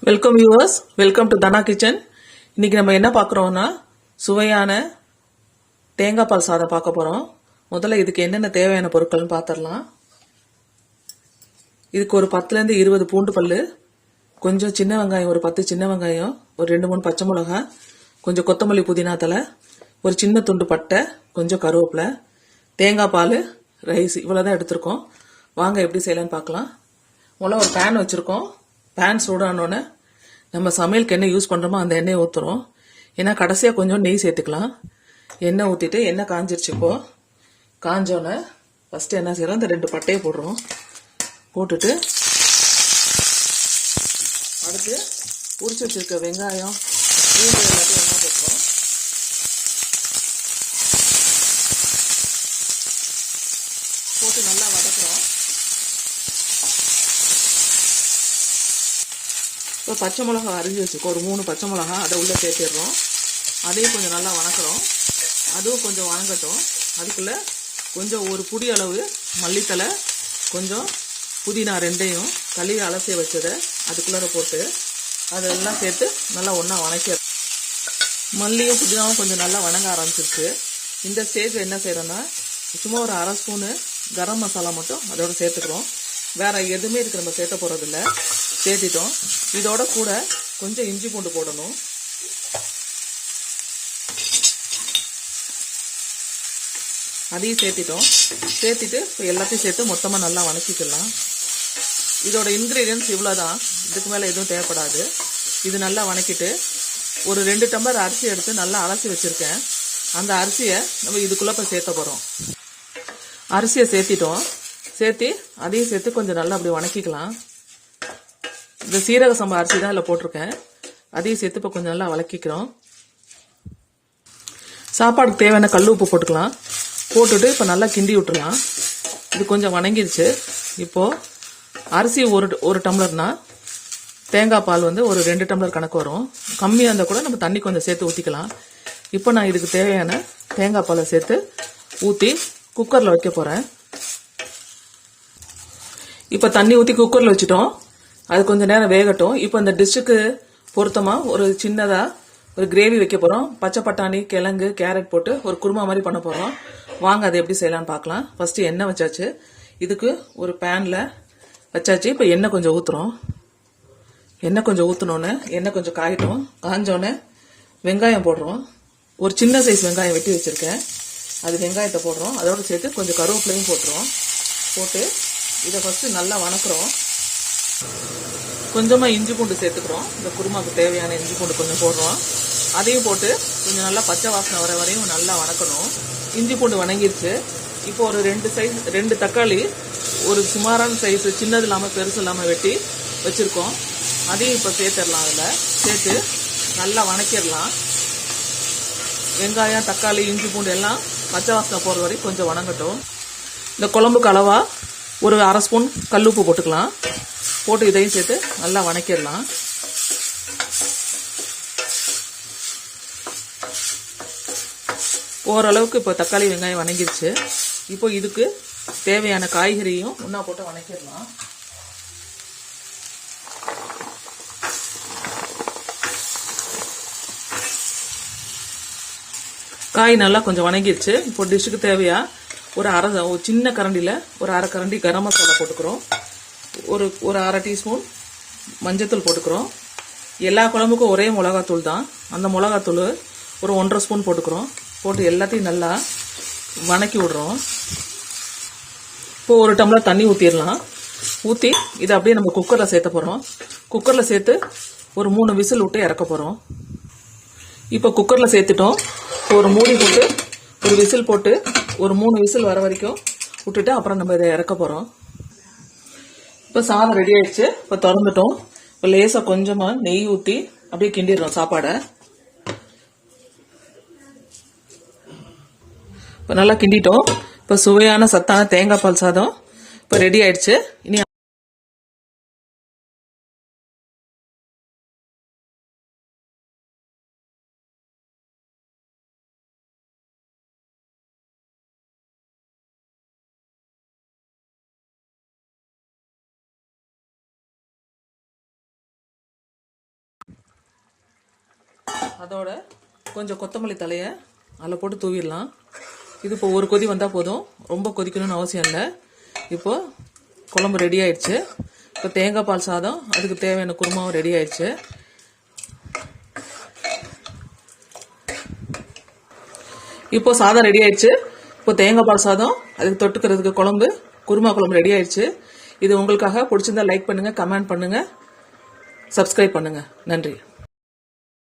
Welcome viewers, welcome to Dhana kitchen. இன்னைக்கு நம்ம என்ன பார்க்குறோம்னா சுவையான தேங்காய் பால் சாதம் பார்க்க போகிறோம். முதல்ல இதுக்கு என்னென்ன தேவையான பொருட்கள்னு பார்த்துடலாம். இதுக்கு ஒரு 10லேருந்து 20 பூண்டு பல், கொஞ்சம் சின்ன வெங்காயம், ஒரு 10 சின்ன வெங்காயம், ஒரு 2-3 பச்சை மிளகாய், கொஞ்சம் கொத்தமல்லி புதினா தலை, ஒரு சின்ன துண்டு பட்டை, கொஞ்சம் கருவேப்பிலை, தேங்காய் பால், ரைஸ், இவ்வளோதான் எடுத்திருக்கோம். வாங்க எப்படி செய்யலான்னு பார்க்கலாம். முதல்ல ஒரு பேன் வச்சுருக்கோம். பேன் சூடானோடனே நம்ம சமையலுக்கு என்ன யூஸ் பண்ணுறோமோ அந்த எண்ணெயை ஊற்றுறோம். ஏன்னா கடைசியாக கொஞ்சம் நெய் சேர்த்துக்கலாம். எண்ணெய் ஊற்றிட்டு எண்ணெய் காஞ்சிருச்சு. இப்போது காஞ்சோன்னே ஃபஸ்ட்டு என்ன செய்யறோம், இந்த 2 பட்டையை போடுறோம். போட்டுட்டு அடுத்து உரிச்சு வச்சிருக்க வெங்காயம், பூண்டு எல்லாத்தையும் ஒன்றா போட்டுறோம். போட்டு நல்லா வதக்குறோம். இப்போ பச்சை மிளகா அரிஞ்சு வச்சுக்கோ, ஒரு 3 பச்சை மிளகா, அதை உள்ளே சேர்த்திடுறோம். அதையும் கொஞ்சம் நல்லா வணக்கிறோம். அதுவும் கொஞ்சம் வணங்கட்டும். அதுக்குள்ளே கொஞ்சம் ஒரு புடி அளவு மல்லித்தலை, கொஞ்சம் புதினா ரெண்டையும் கழுவி அலசி வச்சதை அதுக்குள்ளார போட்டு அதெல்லாம் சேர்த்து நல்லா ஒன்றா வணக்கிறோம். மல்லியும் புதினாவும் கொஞ்சம் நல்லா வணங்க ஆரம்பிச்சிருச்சு. இந்த ஸ்டேஜ் என்ன செய்கிறோன்னா, சும்மா ஒரு 1/2 ஸ்பூனு கரம் மசாலா மட்டும் அதோட சேர்த்துக்கிறோம். வேற எதுவுமே இதுக்கு நம்ம சேர்த்த போகிறதில்ல. சேர்த்திட்டோம். இதோட கூட கொஞ்சம் இஞ்சி பூண்டு போடணும். அதையும் சேர்த்திட்டோம். சேர்த்திட்டு இப்போ எல்லாத்தையும் சேர்த்து மொத்தமாக நல்லா வணக்கிக்கலாம். இதோட இன்க்ரீடியன்ஸ் இவ்வளோதான், இதுக்கு மேலே எதுவும் தேவைப்படாது. இது நல்லா வணக்கிட்டு ஒரு 2 டம்ளர் அரிசி எடுத்து நல்லா அலசி வச்சுருக்கேன். அந்த அரிசியை நம்ம இதுக்குள்ளே இப்போ சேர்த்த போகிறோம். அரிசியை சேர்த்திட்டோம். சேர்த்து அதையும் சேர்த்து கொஞ்சம் நல்லா அப்படி வணக்கிக்கலாம். இந்த சீரக சம்பா அரிசி தான் இதில் போட்டிருக்கேன். அதையும் சேர்த்து இப்போ கொஞ்சம் நல்லா வதக்கிக்கிறோம். சாப்பாடுக்கு தேவையான கல் உப்பு போட்டுக்கலாம். போட்டுட்டு இப்போ நல்லா கிண்டி விட்டுறலாம். இது கொஞ்சம் வணங்கிடுச்சு. இப்போது அரிசி ஒரு டம்ளர்னா தேங்காய் பால் வந்து ஒரு 2 டம்ளர் கணக்கு வரும். கம்மியாக இருந்தால் கூட நம்ம தண்ணி கொஞ்சம் சேர்த்து ஊற்றிக்கலாம். இப்போ நான் இதுக்கு தேவையான தேங்காய் பாலை சேர்த்து ஊற்றி குக்கரில் வைக்க போகிறேன். இப்போ தண்ணி ஊற்றி குக்கரில் வச்சுட்டோம். அது கொஞ்சம் நேரம் வேகட்டும். இப்போ இந்த டிஷ்ஷுக்கு பொருத்தமாக ஒரு சின்னதாக ஒரு கிரேவி வைக்க போகிறோம். பச்சை பட்டாணி, கிழங்கு, கேரட் போட்டு ஒரு குருமா மாதிரி பண்ண போகிறோம். வாங்க அதை எப்படி செய்யலான்னு பார்க்கலாம். ஃபஸ்ட்டு எண்ணெய் வச்சாச்சு. இதுக்கு ஒரு பேனில் வச்சாச்சு. இப்போ எண்ணெய் கொஞ்சம் ஊற்றுறோம். எண்ணெய் கொஞ்சம் ஊற்றினோன்னே எண்ணெய் கொஞ்சம் காயட்டும். காஞ்சோன்னே வெங்காயம் போடுறோம். ஒரு சின்ன சைஸ் வெங்காயம் வெட்டி வச்சுருக்கேன். அது வெங்காயத்தை போடுறோம். அதோடு சேர்த்து கொஞ்சம் கருவேப்பிலையும் போட்டுருவோம். போட்டு இதை ஃபஸ்ட்டு நல்லா வணக்குறோம். கொஞ்சமாக இஞ்சி பூண்டு சேர்த்துக்கிறோம். இந்த குருமாவுக்கு தேவையான இஞ்சி பூண்டு கொஞ்சம் போடுறோம். அதையும் போட்டு கொஞ்சம் நல்லா பச்சை வாசனை வர வரையும் நல்லா வணக்கணும். இஞ்சி பூண்டு வணங்கிருச்சு. இப்போ ஒரு 2 தக்காளி, ஒரு சுமாரான சைஸு, சின்னது இல்லாமல் பெருசு இல்லாமல் வெட்டி வச்சுருக்கோம். அதையும் இப்போ சேர்த்துடலாம். அதில் சேர்த்து நல்லா வணக்கிடலாம். வெங்காயம், தக்காளி, இஞ்சி பூண்டு எல்லாம் பச்சை வாசனை போகிற வரைக்கும் கொஞ்சம் வணங்கட்டும். இந்த குழம்புக்கு அளவாக ஒரு 1/2 ஸ்பூன் கல்லுப்பு போட்டுக்கலாம். போட்டு இதையும் சேர்த்து நல்லா வணக்கிடலாம். ஓரளவுக்கு இப்போ தக்காளி வெங்காயம் வணங்கிருச்சு. இப்போ இதுக்கு தேவையான காய்கறியும் ஒன்றா போட்டு வணக்கிடலாம். காய் நல்லா கொஞ்சம் வணங்கிருச்சு. இப்போ டிஷ்ஷுக்கு தேவையா ஒரு சின்ன கரண்டியில் ஒரு 1/2 கரண்டி கரம் மசாலா போட்டுக்கிறோம். ஒரு 1/2 டீஸ்பூன் மஞ்சத்தூள் போட்டுக்கிறோம். எல்லா குழம்புக்கும் ஒரே மிளகாத்தூள் தான். அந்த மிளகாத்தூள் ஒரு 1/2 ஸ்பூன் போட்டுக்கிறோம். போட்டு எல்லாத்தையும் நல்லா வணக்கி விடுறோம். இப்போது ஒரு டம்ளர் தண்ணி ஊற்றிடலாம். ஊற்றி இதை அப்படியே நம்ம குக்கரில் சேர்த்த போகிறோம். குக்கரில் சேர்த்து ஒரு 3 விசில் விட்டு இறக்க போகிறோம். இப்போ குக்கரில் சேர்த்துட்டோம். ஒரு மூடி போட்டு ஒரு விசில் போட்டு ஒரு 3 விசில் வர வரைக்கும் விட்டுட்டு அப்புறம் நம்ம இதை இறக்க போகிறோம். இப்போ சாதம் ரெடி ஆயிடுச்சு. இப்போ திறந்துட்டோம். இப்போ லேசாக கொஞ்சமாக நெய் ஊற்றி அப்படியே கிண்டிடுறோம் சாப்பாடை. இப்போ நல்லா கிண்டிட்டோம். இப்போ சுவையான சத்தான தேங்காய் பால் சாதம் இப்போ ரெடி ஆயிடுச்சு. இனி அதோட கொஞ்சம் கொத்தமல்லி தலையை அதில் போட்டு தூவிடலாம். இது இப்போ ஒரு கொதி வந்தால் போதும், ரொம்ப கொதிக்கணும்னு அவசியம் இல்லை. இப்போ குழம்பு ரெடி ஆயிடுச்சு. இப்போ தேங்காய் பால் சாதம், அதுக்கு தேவையான குருமாவும் ரெடி ஆயிடுச்சு. இப்போ சாதம் ரெடி ஆயிடுச்சு. இப்போ தேங்காய் பால் சாதம், அதுக்கு தொட்டுக்கிறதுக்கு குழம்பு, குருமா குழம்பு ரெடி ஆயிடுச்சு. இது உங்களுக்காக. பிடிச்சிருந்தா லைக் பண்ணுங்க, கமெண்ட் பண்ணுங்க, சப்ஸ்கிரைப் பண்ணுங்க. நன்றி.